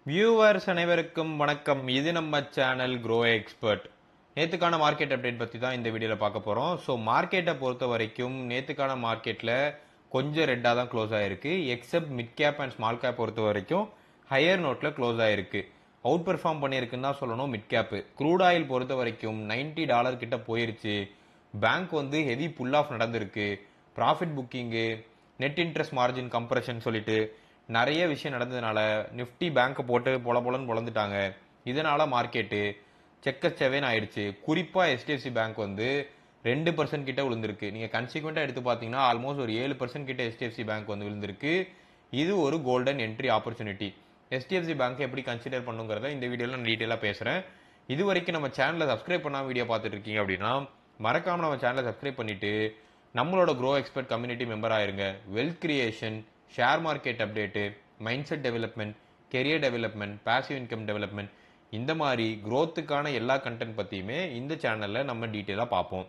Viewers அனைவருக்கும் வணக்கம். இது நம்ம சேனல் க்ரோ எக்ஸ்பர்ட். நேத்துக்கான மார்க்கெட் அப்டேட் பற்றி தான் இந்த வீடியோவில் பார்க்க போகிறோம். ஸோ மார்க்கெட்டை பொறுத்த வரைக்கும் நேத்துக்கான மார்க்கெட்டில் கொஞ்சம் ரெட்டாக தான் க்ளோஸ் ஆகிருக்கு. Accept mid cap and small cap பொறுத்த வரைக்கும் ஹையர் நோட்டில் க்ளோஸ் ஆகிருக்கு. அவுட் பெர்ஃபார்ம் பண்ணியிருக்குன்னு தான் சொல்லணும் மிட் கேப்பு. க்ரூட் ஆயில் பொறுத்த வரைக்கும் $90 கிட்ட போயிருச்சு. பேங்க் வந்து ஹெவி புல் ஆஃப் நடந்திருக்கு. Profit booking, net interest margin compression சொல்லிட்டு நிறைய விஷயம் நடந்ததுனால நிஃப்டி பேங்க் போட்டு பொலன்னு பொழந்துட்டாங்க. இதனால மார்க்கெட்டு செக்கச்செவேன்னு ஆயிடுச்சு. குறிப்பா HDFC பேங்க் வந்து 2% கிட்ட விழுந்திருக்கு. நீங்க கன்சிக்வெண்டா எடுத்து பாத்தீங்கன்னா ஆல்மோஸ்ட் ஒரு 7% கிட்ட HDFC பேங்க் வந்து விழுந்திருக்கு. இது ஒரு golden entry opportunity. HDFC bank எப்படி கன்சிடர் பண்ணுங்கிறத இந்த வீடியோல நான் டீட்டெயிலாக பேசுறேன். இது வரைக்கும் நம்ம சேனலை சப்ஸ்கிரைப் பண்ணாம வீடியோ பார்த்துட்டு இருக்கீங்க அப்படின்னா மறக்காம நம்ம சேனலை சப்ஸ்கிரைப் பண்ணிட்டு நம்மளோட க்ரோ எக்ஸ்பர்ட் கம்யூனிட்டி மெம்பர் ஆயிருங்க. Wealth creation, share market update, mind set development, career development, passive income development, இந்த மாதிரி க்ரோத்துக்கான எல்லா கண்டென்ட் பற்றியுமே இந்த சேனலில் நம்ம டீட்டெயிலாக பார்ப்போம்.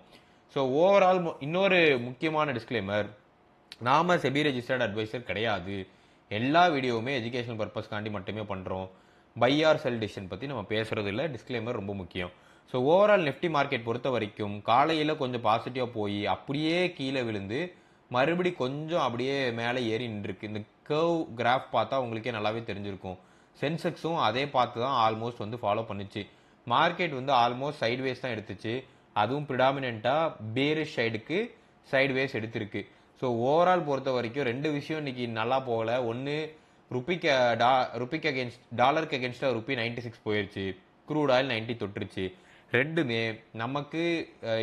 ஸோ ஓவரால் இன்னொரு முக்கியமான டிஸ்க்ளைமர், நாம செபி ரெஜிஸ்டர்ட் அட்வைசர் கிடையாது. எல்லா வீடியோவுமே எஜுகேஷனல் பர்பஸ்க்காண்டி மட்டுமே பண்ணுறோம். பை ஆர் செல் டிசிஷன் பற்றி நம்ம பேசுறது இல்லை. டிஸ்க்ளைமர் ரொம்ப முக்கியம். ஸோ ஓவரால் நிஃப்டி மார்க்கெட் பொறுத்த வரைக்கும் காலையில் கொஞ்சம் பாசிட்டிவாக போய் அப்படியே கீழே விழுந்து மறுபடி கொஞ்சம் அப்படியே மேலே ஏறி நின்றுருக்கு. இந்த கர்வ் கிராஃப் பார்த்தா உங்களுக்கே நல்லாவே தெரிஞ்சிருக்கும். சென்செக்ஸும் அதே பார்த்து தான் ஆல்மோஸ்ட் வந்து ஃபாலோ பண்ணிச்சு. மார்க்கெட் வந்து ஆல்மோஸ்ட் சைட்வேஸ் தான் எடுத்துச்சு. அதுவும் ப்ரிடாமினெண்ட்டாக பேரிஷ் சைடுக்கு சைட்வேஸ் எடுத்திருக்கு. ஸோ ஓவரால் பொறுத்த வரைக்கும் ரெண்டு விஷயம் இன்னைக்கு நல்லா போகல. ஒன்று ருபிக்கு அகேன்ஸ்ட் டாலருக்கு அகேன்ஸ்டாக ருபி 96 போயிருச்சு. க்ரூட் ஆயில் 90 தொட்டுருச்சு. ரெண்டுமே நமக்கு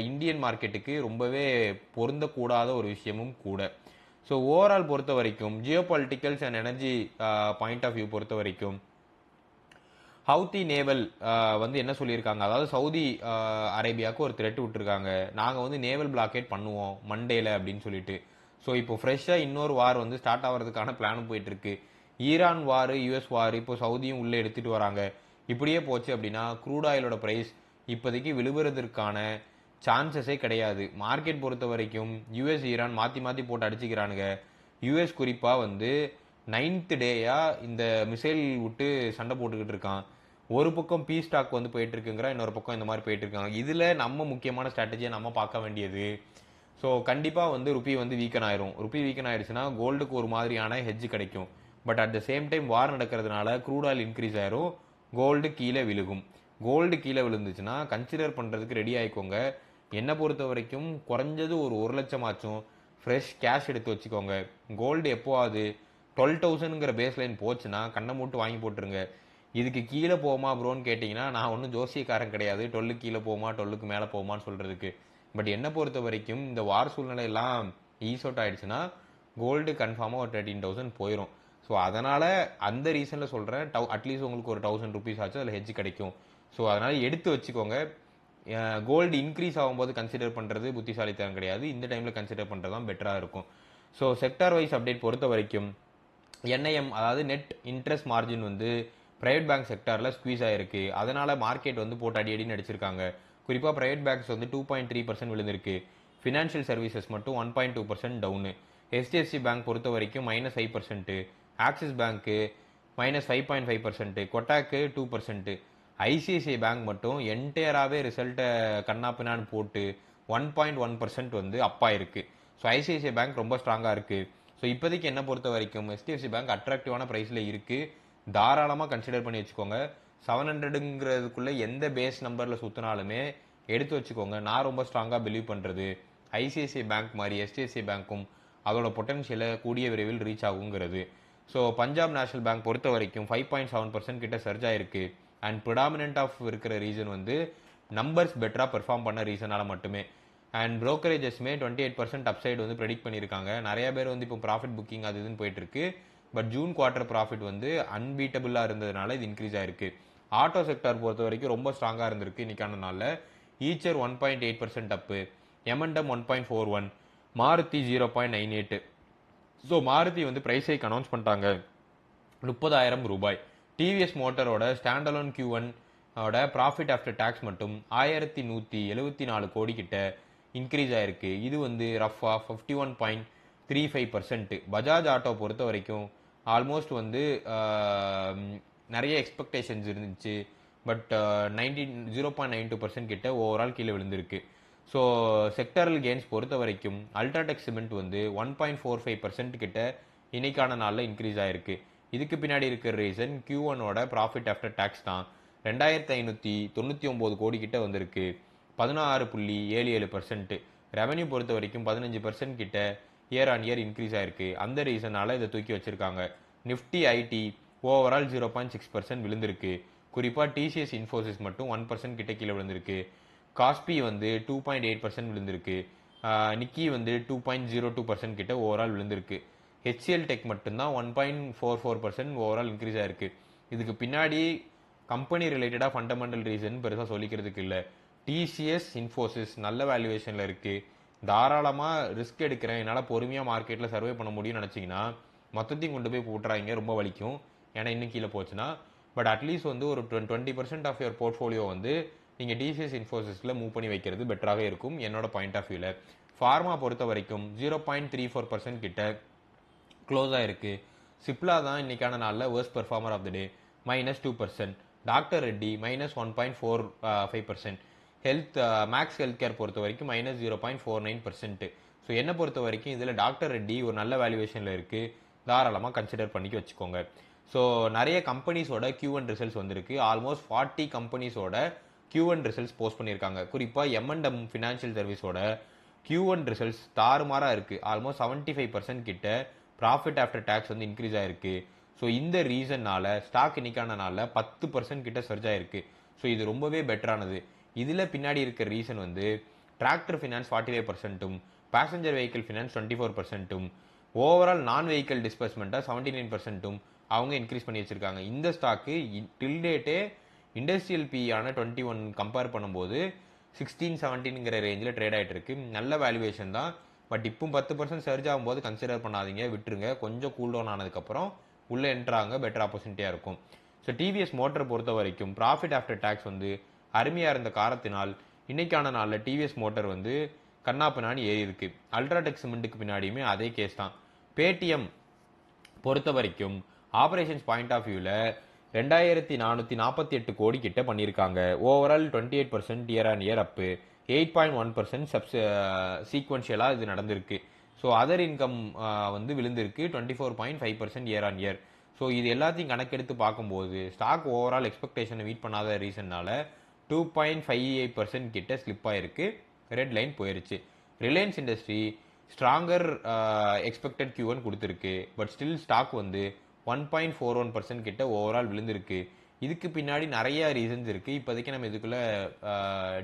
இந்தியன் மார்க்கெட்டுக்கு ரொம்பவே பொருந்தக்கூடாத ஒரு விஷயமும் கூட. ஸோ ஓவரால் பொறுத்த வரைக்கும் geopolitics and energy point of view பொறுத்த வரைக்கும் ஹவுதி நேவல் வந்து என்ன சொல்லியிருக்காங்க, அதாவது சவுதி அரேபியாவுக்கு ஒரு த்ரெட் விட்டுருக்காங்க, நாங்கள் வந்து நேவல் பிளாக்கேட் பண்ணுவோம் மண்டேல அப்படின்னு சொல்லிட்டு. ஸோ இப்போ ஃப்ரெஷ்ஷாக இன்னொரு வார் வந்து ஸ்டார்ட் ஆகிறதுக்கான பிளானும் போயிட்டு இருக்கு. ஈரான் வார், US வார், இப்போ சவுதியும் உள்ளே எடுத்துட்டு வராங்க. இப்படியே போச்சு அப்படின்னா க்ரூட் ஆயிலோட ப்ரைஸ் இப்போதைக்கு விழுவுறதுக்கான சான்சஸே கிடையாது. மார்க்கெட் பொறுத்த வரைக்கும் US ஈரான் மாற்றி மாற்றி போட்டு அடிச்சுக்கிறானுங்க. US குறிப்பாக வந்து 9th டேயா இந்த மிசைல் விட்டு சண்டை போட்டுக்கிட்டு இருக்கான். ஒரு பக்கம் பீஸ் ஸ்டாக் வந்து போயிட்டு இருக்குங்கிற, இன்னொரு பக்கம் இந்த மாதிரி போயிட்டு இருக்காங்க. இதில் நம்ம முக்கியமான ஸ்ட்ராட்டஜியை நம்ம பார்க்க வேண்டியது, ஸோ கண்டிப்பாக வந்து ருபி வந்து வீக்கன் ஆயிரும். ருபி வீக்கன் ஆயிடுச்சுன்னா கோல்டுக்கு ஒரு மாதிரியான ஹெட்ஜ் கிடைக்கும். But at the same time war நடக்கிறதுனால க்ரூட் ஆயில் இன்க்ரீஸ் ஆயிரும், கோல்டு கீழே விழுகும். கோல்டு கீழே விழுந்துச்சுன்னா கன்சிடர் பண்ணுறதுக்கு ரெடி ஆகிக்கோங்க. என்னை பொறுத்த வரைக்கும் குறைஞ்சது ஒரு 1 லட்சம் ஆச்சும் ஃப்ரெஷ் கேஷ் எடுத்து வச்சுக்கோங்க. கோல்டு எப்போவாது 12,000ங்கிற பேஸ் லைன் போச்சுன்னா கண்ணை மூட்டு வாங்கி போட்டுருங்க. இதுக்கு கீழே போகுமா ப்ரோன்னு கேட்டிங்கன்னா நான் ஒன்றும் ஜோசியக்காரன் கிடையாது 12 கீழே போகுமா 12க்கு மேலே போகுமான்னு சொல்கிறதுக்கு. பட் என்னை பொறுத்த வரைக்கும் இந்த வார் சூழ்நிலையெல்லாம் ஈஸ் அவுட் ஆயிடுச்சுன்னா கோல்டு கன்ஃபார்மாக ஒரு 13,000 போயிடும். ஸோ அதனால் அந்த ரீசனில் சொல்கிறேன், அட்லீஸ்ட் உங்களுக்கு ஒரு 1000 ருபீஸ் ஆச்சு அதில் ஹெட்ஜ் கிடைக்கும். ஸோ அதனால் எடுத்து வச்சுக்கோங்க. கோல்டு இன்க்ரீஸ் ஆகும்போது கன்சிடர் பண்ணுறது புத்திசாலித்தனம் கிடையாது. இந்த டைமில் கன்சிடர் பண்ணுறது தான் பெட்டராக இருக்கும். ஸோ செக்டார் வைஸ் அப்டேட் பொறுத்த வரைக்கும் NIM, அதாவது நெட் இன்ட்ரெஸ்ட் மார்ஜின் வந்து பிரைவேட் பேங்க் செக்டாரில் ஸ்குவீஸ் ஆகிருக்கு. அதனால் மார்க்கெட் வந்து போட்டு அடின்னு அடிச்சிருக்காங்க. குறிப்பாக பிரைவேட் பேங்க்ஸ் வந்து 2.3% விழுந்திருக்கு. ஃபினான்ஷியல் சர்வீசஸ் மட்டும் 1.2% டவுனு. HDFC பேங்க் பொறுத்த வரைக்கும் -5%, ஆக்சிஸ் பேங்க்கு -5.5%, கொட்டாக்கு 2%, ICICI பேங்க் மட்டும் என்டையராகவே ரிசல்ட்டை கண்ணாப்பினான்னு போட்டு 1.1% வந்து அப்பாயிருக்கு. ஸோ ICICI பேங்க் ரொம்ப ஸ்ட்ராங்காக இருக்குது. ஸோ இப்போதைக்கு என்ன பொறுத்த வரைக்கும் HDFC பேங்க் அட்ராக்டிவான ப்ரைஸில் இருக்குது. தாராளமாக கன்சிடர் பண்ணி வச்சுக்கோங்க. 700ங்கிறதுக்குள்ளே எந்த பேஸ் நம்பரில் சுற்றினாலுமே எடுத்து வச்சுக்கோங்க. நான் ரொம்ப ஸ்ட்ராங்காக பிலீவ் பண்ணுறது ICICI பேங்க் மாதிரி HDFC பேங்க்கும் அதோட பொட்டன்ஷியலை கூடிய விரைவில் ரீச் ஆகுங்கிறது. ஸோ பஞ்சாப் நேஷனல் பேங்க் பொறுத்த வரைக்கும் 5.7% கிட்ட சர்ஜ் ஆயிருக்கு. அண்ட் ப்ரிடாமினன்ட் ஆஃப் இருக்கிற ரீசன் வந்து நம்பர்ஸ் பெட்டராக பெர்ஃபார்ம் பண்ண ரீசனால் மட்டுமே. அண்ட் ப்ரோக்கரேஜஸ்மே 28% அப்சைடு வந்து ப்ரெடிக்ட் பண்ணியிருக்காங்க. நிறைய பேர் வந்து இப்போ ப்ராஃபிட் புக்கிங் அது இதுன்னு போயிட்டு இருக்கு. பட் ஜூன் குவார்டர் ப்ராஃபிட் வந்து அன்பீட்டபிளாக இருந்ததுனால இது இன்க்ரீஸ் ஆயிருக்கு. ஆட்டோ செக்டார் பொறுத்த வரைக்கும் ரொம்ப ஸ்ட்ராங்காக இருந்திருக்கு இன்னைக்கான நாளில். ஈச்சர் 1.8% அப்பு, M&M 1.41, மாருதி 0.98. ஸோ மாருதி வந்து ப்ரைஸ் ஹைக் அனௌன்ஸ் பண்ணிட்டாங்க, 30,000 ரூபாய். டிவிஎஸ் மோட்டரோட ஸ்டாண்டலோன் Q1 ஓட ப்ராஃபிட் ஆஃப்டர் டேக்ஸ் மட்டும் 1174 கோடி கிட்ட இன்க்ரீஸ் ஆயிருக்கு. இது வந்து ரஃபா 51.35%. பஜாஜ் ஆட்டோ பொறுத்த வரைக்கும் ஆல்மோஸ்ட் வந்து நிறைய எக்ஸ்பெக்டேஷன்ஸ் இருந்துச்சு. பட் 0.92% கிட்ட ஓவரால் கீழே விழுந்திருக்கு. ஸோ செக்டரல் கெயின்ஸ் பொறுத்த வரைக்கும் அல்ட்ராடெக் சிமெண்ட் வந்து 1.45% கிட்ட இன்னைக்கான நாளில் இன்க்ரீஸ் ஆயிருக்கு. இதுக்கு பின்னாடி இருக்கிற ரீசன் Q1ஓட ப்ராஃபிட் ஆஃப்டர் டேக்ஸ் தான். 2599 கோடி கிட்ட வந்திருக்கு, 16.77%. ரெவன்யூ பொறுத்த வரைக்கும் 15% கிட்ட இயர் ஆன் இயர் இன்க்ரீஸ் ஆயிருக்கு. அந்த ரீசனால இதை தூக்கி வச்சிருக்காங்க. நிஃப்டி ஐடி ஓவரால் 0.6% விழுந்திருக்கு. குறிப்பாக டிசிஎஸ் இன்ஃபோசிஸ் மட்டும் 1% கிட்ட கீழே விழுந்திருக்கு. காஸ்பி வந்து 2.8% விழுந்திருக்கு. நிக்கி வந்து 2.02% கிட்ட ஓவரால் விழுந்திருக்கு. ஹெச்சிஎல் டெக் மட்டும்தான் 1.44% ஓவரால் இன்க்ரீஸ் ஆயிருக்கு. இதுக்கு பின்னாடி கம்பெனி ரிலேட்டடாக ஃபண்டமெண்டல் ரீசன் பெருசாக சொல்லிக்கிறதுக்கு இல்லை. டிசிஎஸ் இன்ஃபோசிஸ் நல்ல வேல்யூவேஷனில் இருக்குது. தாராளமாக ரிஸ்க் எடுக்கிறேன், என்னால் பொறுமையாக மார்க்கெட்டில் சர்வே பண்ண முடியும்னு நினச்சிங்கன்னா மொத்தத்தையும் கொண்டு போய் போட்டுறாங்க, ரொம்ப வலிக்கும். ஏன்னா இன்னும் கீழே போச்சுன்னா. பட் அட்லீஸ்ட் வந்து ஒரு 20% ஆஃப் யுவர் போர்ட்ஃபோலியோ வந்து நீங்கள் டிசிஎஸ் இன்ஃபோசிஸில் மூவ் பண்ணி வைக்கிறது பெட்டராக இருக்கும் என்னோட பாயிண்ட் ஆஃப் வியூவில். ஃபார்மா பொறுத்த வரைக்கும் 0.34% கிட்ட க்ளோஸ் ஆயிருக்கு. சிப்லா தான் இன்னைக்கான நாளில் worst performer of the day, -2%. Doctor Reddy -1.45%. Max health care பொறுத்த வரைக்கும் -0.49%. ஸோ என்னை பொறுத்த வரைக்கும் இதில் டாக்டர் ரெட்டி ஒரு நல்ல வேல்யூவேஷனில் இருக்குது, தாராளமாக கன்சிடர் பண்ணிக்க வச்சுக்கோங்க. ஸோ நிறைய கம்பெனிஸோட Q1 ரிசல்ட்ஸ் வந்திருக்கு. ஆல்மோஸ்ட் 40 கம்பெனிஸோட Q1 ரிசல்ட்ஸ் போஸ்ட் பண்ணியிருக்காங்க. குறிப்பாக M&M ஃபினான்ஷியல் சர்வீஸோட Q1 ரிசல்ட்ஸ் தாறுமாறாக இருக்குது. ஆல்மோஸ்ட் 75% கிட்ட ப்ராஃபிட் ஆஃப்டர் டேக்ஸ் வந்து இன்க்ரீஸ் ஆயிருக்கு. ஸோ இந்த ரீசன்னால ஸ்டாக் இன்னைக்கான நாளில் 10% கிட்ட சர்ஜ் ஆயிருக்கு. ஸோ இது ரொம்பவே பெட்டரானது. இதில் பின்னாடி இருக்கிற ரீசன் வந்து tractor finance 45%, passenger vehicle finance 24%, overall நான் வெஹிக்கிள் டிஸ்பர்ஸ்மெண்ட்டாக 79% அவங்க இன்க்ரீஸ் பண்ணி வச்சிருக்காங்க. இந்த ஸ்டாக்கு டில் டேட்டே இண்டஸ்ட்ரியல் பிஆன 21 கம்பேர் பண்ணும்போது 16-17ங்கிற ரேஞ்சில் ட்ரேட் ஆகிட்டு இருக்கு. நல்ல வேல்யூவேஷன் தான். பட் இப்போ 10% சர்ஜ் ஆகும்போது கன்சிடர் பண்ணாதீங்க, விட்டுருங்க. கொஞ்சம் கூல் டவுன் ஆனதுக்கப்புறம் உள்ளே என்ட்ராங்க, பெட்டர் ஆப்பர்ச்சுனிட்டியாக இருக்கும். ஸோ டிவிஎஸ் மோட்டர் பொறுத்த வரைக்கும் ப்ராஃபிட் ஆஃப்டர் டேக்ஸ் வந்து அருமையாக இருந்த காரணத்தினால் இன்னைக்கான நாளில் டிவிஎஸ் மோட்டர் வந்து கண்ணாப்பினான்னு ஏறி இருக்கு. அல்ட்ராடெக் சிமெண்ட்டுக்கு பின்னாடியுமே அதே கேஸ் தான். பேடிஎம் பொறுத்த வரைக்கும் ஆப்ரேஷன்ஸ் பாயிண்ட் ஆஃப் வியூவில் 2448 கோடி கிட்ட பண்ணியிருக்காங்க. ஓவரால் 28% இயர் ஆன் இயர் அப்பு, 8.1% சீக்வன்ஷியலாக இது நடந்திருக்கு. ஸோ அதர் இன்கம் வந்து விழுந்திருக்கு 24.5% இயர் ஆன் இயர். ஸோ இது எல்லாத்தையும் கணக்கெடுத்து பார்க்கும்போது ஸ்டாக் ஓவரால் எக்ஸ்பெக்டேஷனை மீட் பண்ணாத ரீசன்னால 2.58% கிட்ட ஸ்லிப் ஆயிருக்கு, ரெட் லைன் போயிருச்சு. Reliance industry stronger expected Q1 கொடுத்துருக்கு. பட் ஸ்டில் ஸ்டாக் வந்து 1.41% கிட்ட ஓவரால் விழுந்திருக்கு. இதுக்கு பின்னாடி நிறைய ரீசன்ஸ் இருக்குது. இப்போதைக்கு நம்ம இதுக்குள்ளே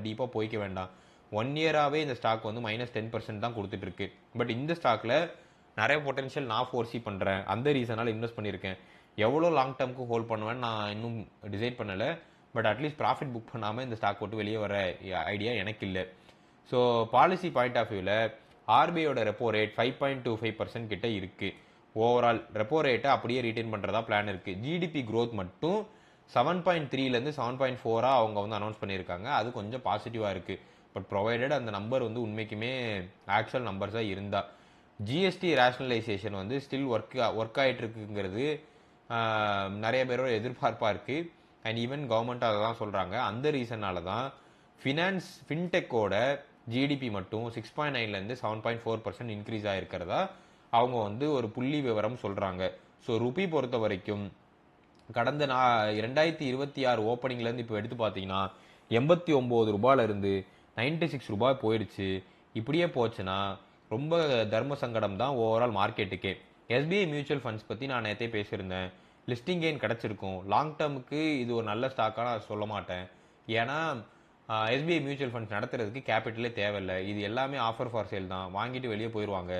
டீப்பாக போய்க்க வேண்டாம். 1 இயராகவே இந்த ஸ்டாக் வந்து -10% தான் கொடுத்துட்ருக்கு. பட் இந்த ஸ்டாக்கில் நிறைய பொட்டன்ஷியல் நான் ஃபோர்சி பண்ணுறேன், அந்த ரீசனால் இன்வெஸ்ட் பண்ணியிருக்கேன். எவ்வளோ லாங் டேர்முக்கு ஹோல்ட் பண்ணுவேன்னு நான் இன்னும் டிசைட் பண்ணலை. பட் அட்லீஸ்ட் ப்ராஃபிட் புக் பண்ணாமல் இந்த ஸ்டாக் போட்டு வெளியே வர ஐடியா எனக்கு இல்லை. ஸோ பாலிசி பாயிண்ட் ஆஃப் வியூவில் ஆர்பிஐயோட ரெப்போ ரேட் 5.25% கிட்ட இருக்குது. ஓவரால் ரெப்போ ரேட்டை அப்படியே ரீட்டைன் பண்ணுறதா பிளான் இருக்குது. ஜிடிபி க்ரோத் மட்டும் 7.3லேருந்து 7.4 அவங்க வந்து அனௌன்ஸ் பண்ணியிருக்காங்க. அது கொஞ்சம் பாசிட்டிவாக இருக்குது. பட் ப்ரொவைடட் அந்த நம்பர் வந்து உண்மைக்குமே ஆக்சுவல் நம்பர்ஸாக இருந்தால். ஜிஎஸ்டி ரேஷனலைசேஷன் வந்து ஸ்டில் ஒர்க் ஆகிட்டு இருக்குங்கிறது நிறைய பேரோட எதிர்பார்ப்பாக இருக்குது. அண்ட் ஈவன் கவர்மெண்ட் அதை தான் சொல்கிறாங்க. அந்த ரீசனால தான் ஃபின்டெக்கோட ஜிடிபி மட்டும் 6.9லேருந்து 7.4% இன்க்ரீஸ் ஆகிருக்கிறதா அவங்க வந்து ஒரு புள்ளி விவரம் சொல்கிறாங்க. ஸோ ருபி பொறுத்த வரைக்கும் கடந்த 2026 ஓப்பனிங்லேருந்து இப்போ எடுத்து பார்த்தீங்கன்னா 89 ரூபாயிலிருந்து 96 ரூபாய் போயிடுச்சு. இப்படியே போச்சுன்னா ரொம்ப தர்ம சங்கடம் தான் ஓவரால் மார்க்கெட்டுக்கே. எஸ்பிஐ மியூச்சுவல் ஃபண்ட்ஸ் பற்றி நான் நேற்றே பேசியிருந்தேன். லிஸ்டிங் கெயின் கிடச்சிருக்கும். லாங் டேர்முக்கு இது ஒரு நல்ல ஸ்டாக்காக நான் சொல்ல மாட்டேன். ஏன்னா எஸ்பிஐ மியூச்சுவல் ஃபண்ட்ஸ் நடத்துறதுக்கு கேபிட்டலே தேவையில்லை. இது எல்லாமே ஆஃபர் ஃபார் சேல் தான், வாங்கிட்டு வெளியே போயிடுவாங்க.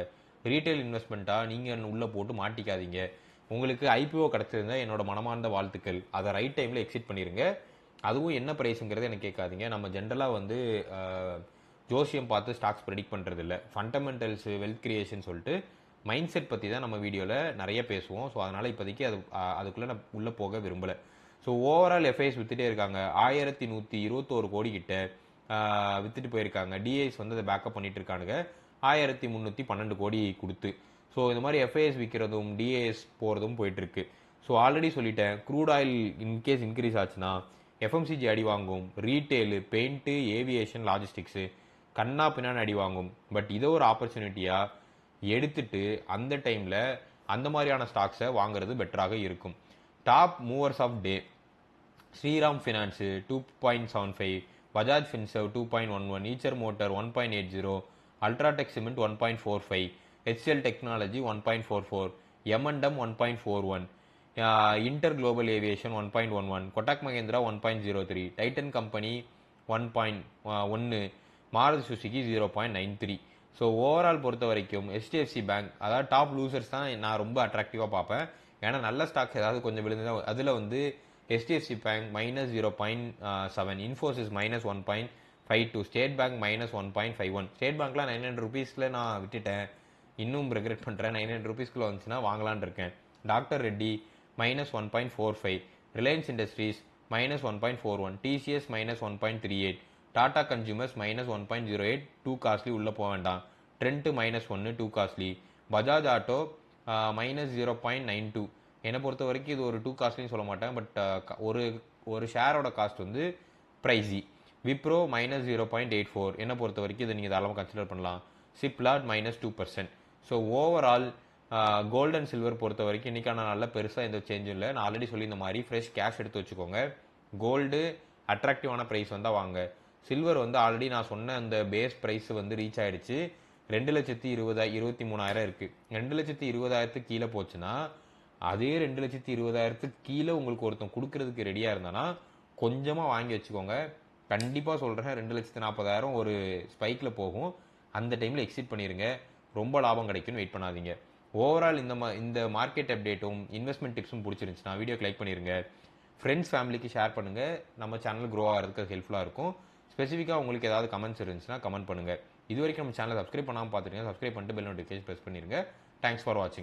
ரீட்டைல் இன்வெஸ்ட்மெண்ட்டாக நீங்கள் உள்ளே போட்டு மாட்டிக்காதீங்க. உங்களுக்கு ஐபிஓ கிடச்சிருந்தா என்னோட மனமார்ந்த வாழ்த்துக்கள். அதை ரைட் டைமில் எக்ஸிட் பண்ணிடுங்க. அதுவும் என்ன ப்ரைஸுங்கிறது எனக்கு கேட்காதீங்க. நம்ம ஜென்ரலாக வந்து ஜோசியம் பார்த்து ஸ்டாக்ஸ் ப்ரெடிக்ட் பண்ணுறது இல்லை. ஃபண்டமெண்டல்ஸ், வெல்த் கிரியேஷன் சொல்லிட்டு மைண்ட் செட் பற்றி தான் நம்ம வீடியோவில் நிறைய பேசுவோம். ஸோ அதனால் இப்போதைக்கு அதுக்குள்ளே நான் உள்ளே போக விரும்பலை. ஸோ ஓவரால் எஃப்ஐஎஸ் வித்துட்டே இருக்காங்க. 1121 கோடி கிட்ட வித்துட்டு போயிருக்காங்க. டிஐஸ் வந்து அதை பேக்கப் பண்ணிட்டு இருக்கானுங்க 1312 கோடி கொடுத்து. ஸோ இந்த மாதிரி எஃப்ஐஎஸ் விற்கிறதும் டிஏஎஸ் போகிறதும் போயிட்டுருக்கு. ஸோ ஆல்ரெடி சொல்லிட்டேன், க்ரூட் ஆயில் இன்கேஸ் இன்க்ரீஸ் ஆச்சுன்னா எஃப்எம்சிஜி அடி வாங்கும், ரீட்டெயிலு, பெயிண்ட்டு, ஏவியேஷன், லாஜிஸ்டிக்ஸு கண்ணா பின்னான்னு அடி வாங்கும். பட் இதை ஒரு ஆப்பர்ச்சுனிட்டியாக எடுத்துட்டு அந்த டைமில் அந்த மாதிரியான ஸ்டாக்ஸை வாங்குறது பெட்டராக இருக்கும். Top movers of day: Shriram finance 2.75, Bajaj Finserv 2.11, Eicher motor 1.80, UltraTech cement 1.45, HCL technology 1.44, எம்என்டம் 1.41, Inter Global Aviation 1.11, Kotak Mahindra 1.03, Titan company 1.1, Maruti Suzuki 0.93. So overall பொறுத்த வரைக்கும் ஹெச்டிஎஃப்சி பேங்க், அதாவது டாப் லூசர்ஸ் தான் நான் ரொம்ப அட்ராக்டிவாக பார்ப்பேன். ஏன்னா நல்ல ஸ்டாக்ஸ் ஏதாவது கொஞ்சம் விழுந்து அதில் வந்து ஹெச்டிஎஃப்சி பேங்க் -0.7, இன்ஃபோசிஸ் -1.52, ஸ்டேட் பேங்க் -1.51. ஸ்டேட் பேங்க்லாம் 900 rupeesல நான் விட்டுட்டேன், இன்னும் ரெக்ரெட் பண்ணுறேன். 900 rupeesக்குள்ள வந்துச்சுன்னா வாங்கலான் இருக்கேன். Doctor Reddy -1.45, Reliance industries -1.41, TCS -1.38, Tata consumers -1.08, too costly உள்ளே போக வேண்டாம். Trend -1, too costly. Bajaj auto -0.92. என்னை பொறுத்த வரைக்கும் இது ஒரு டூ காஸ்ட்லின்னு சொல்ல மாட்டேன், பட் ஒரு ஷேரோட காஸ்ட் வந்து ப்ரைஸி. விப்ரோ -0.84. என்னை பொறுத்த வரைக்கும் இதை நீங்கள் தாராளமாக கன்சிடர் பண்ணலாம். சிப்லாட் -2%. So overall gold and silver பொறுத்த வரைக்கும் இன்றைக்கான நல்ல பெருசாக எந்த சேஞ்சும் இல்லை. நான் ஆல்ரெடி சொல்லி இந்த மாதிரி ஃப்ரெஷ் கேஷ் எடுத்து வச்சுக்கோங்க. கோல்டு அட்ராக்டிவான ப்ரைஸ் வந்தால் வாங்க. சில்வர் வந்து ஆல்ரெடி நான் சொன்ன அந்த பேஸ் ப்ரைஸ் வந்து ரீச் ஆகிடுச்சு. 2,23,000 இருக்குது. 2,20,000 கீழே போச்சுன்னா அதே 2,20,000 கீழே உங்களுக்கு ஒருத்தன் கொடுக்கறதுக்கு ரெடியாக இருந்தானா கொஞ்சமாக வாங்கி வச்சுக்கோங்க. கண்டிப்பாக சொல்கிறேன், 2,40,000 ஒரு ஸ்பைக்கில் போகும். அந்த டைமில் எக்ஸிட் பண்ணிடுங்க, ரொம்ப லாபம் கிடைக்கும்னு வெயிட் பண்ணாதீங்க. ஓவரால் இந்த மார்க்கெட் அப்டேட்டும் இன்வெஸ்ட்மெண்ட் டிப்ஸும் பிடிச்சிருந்துச்சுன்னா வீடியோக்கு லைக் பண்ணிடுங்க, ஃப்ரெண்ட்ஸ் ஃபேமிலிக்கு ஷேர் பண்ணுங்கள். நம்ம சேனல் க்ரோ ஆகிறதுக்கு ஹெல்ப்ஃபுல்லாக இருக்கும். ஸ்பெசிஃபிக்காக உங்களுக்கு ஏதாவது கமெண்ட்ஸ் இருந்துச்சுன்னா கமெண்ட் பண்ணுங்கள். இது வரைக்கும் நம்ம சேனலை சப்ஸ்கிரைப் பண்ணாமல் பார்த்துருங்க, சப்ஸ்கிரைப் பண்ணிட்டு பெல் நோட்டிஃபிகேஷன் ப்ரெஸ் பண்ணிடுங்க. தேங்க்ஸ் ஃபார் வாட்சிங்.